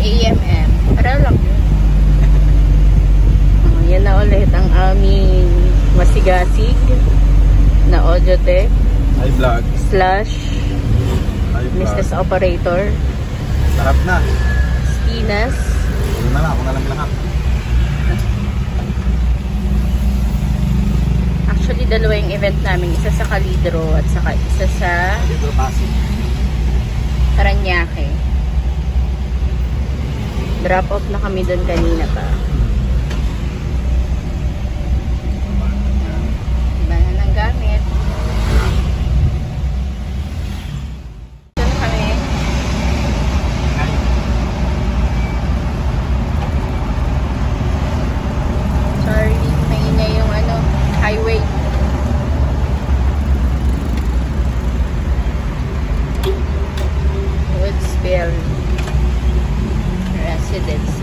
AMM. Para lang yun. Yan na ulit ang aming masigasig na Audiotech / Mrs. Operator. Sarap na. Stinas. Ako na lang lahat. Actually, dalawa yung event namin. Isa sa Calidro at saka isa sa Paranaque. Drop off na kami doon kanina pa. Iba na ng gamit. Doon kami. Sorry, maingay yung highway. Woodsville Residences.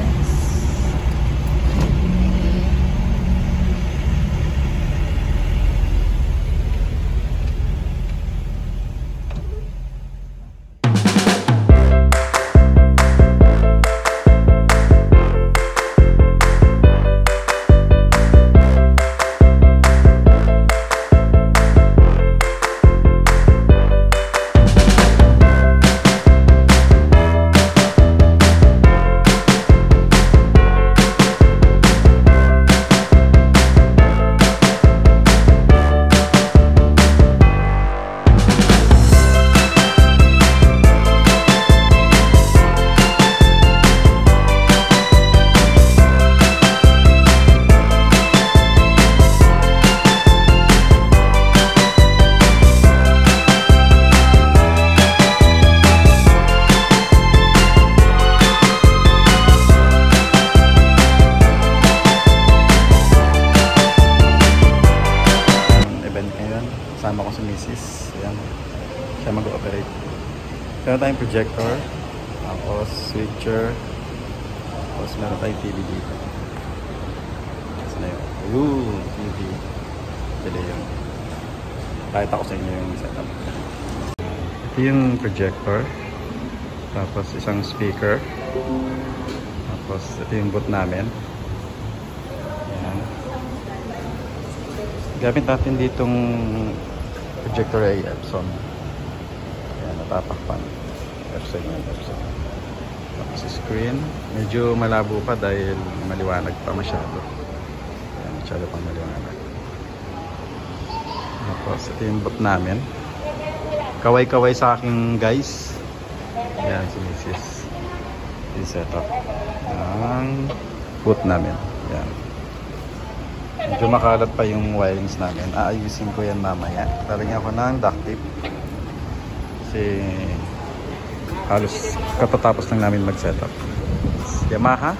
Kasama ko si Mrs. Ayan. Siya mag-operate. Meron tayong projector. Tapos switcher. Tapos meron tayong TV dito. Saan na yun? TV. Dali yun. Kahit ako sa inyo yung setup. Ito yung projector. Tapos isang speaker. Tapos ito yung boot namin. Ayan. Gamit natin ditong projector ay Epson. Ayan, natatakpan. Epson yan, Epson. Tapos screen. Medyo malabo pa dahil maliwanag pa masyado. Ayan, masyado pang maliwanag. Tapos ito yung boot namin. Kaway-kaway sa akin guys. Ayan si Mrs. Yung setup ng boot namin. Ayan. Medyo makalat pa yung wirings namin. Aayusin ko yan mamaya. Lalagyan ako ng duct tape. Kasi halos katatapos lang namin mag-setup. Yamaha.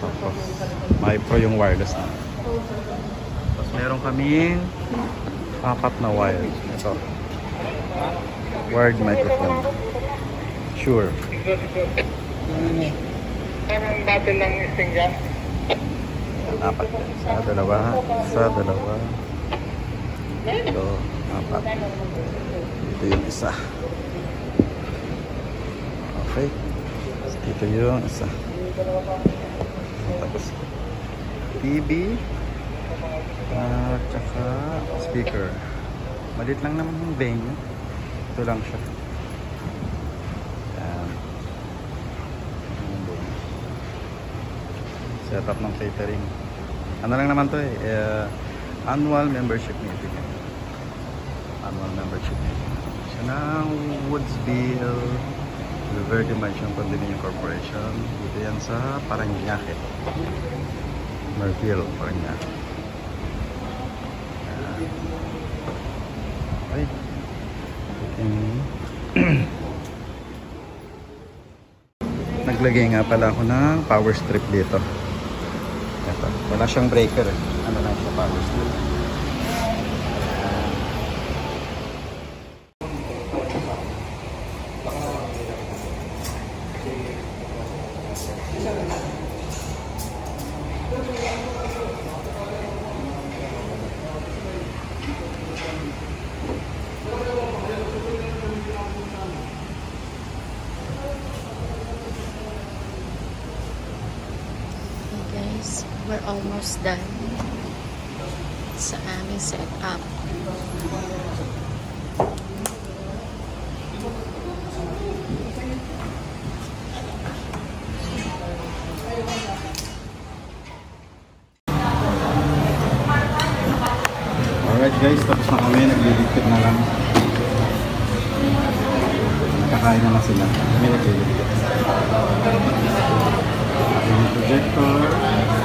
Tapos may pro yung wireless na. Tapos meron kaming 4 na wire. Ito. Wired microphone. Shure. Anong battle lang isang dyan? 4 yan. Sa dalawa. Ito, 4. Ito yung isa. Okay. Ito yung isa. Tapos TV at saka speaker. Malit lang naman yung venue. Ito lang siya. Yan. Setup ng catering. Ano lang naman to annual membership meeting. Annual membership meeting. Siya ng Woodsville Verde Mansion Condominium Corporation. Dito yan sa Paranaque. Merville, Paranaque. Okay. Naglagay nga pala ako ng power strip dito. Ito. Wala siyang breaker. Ano lang siya, power strip. We're almost done sa aming setup. Alright guys, tapos na kami. Nagliligpit na lang. Nakakain na lang sila. Kami nagliligpit. Ating projector.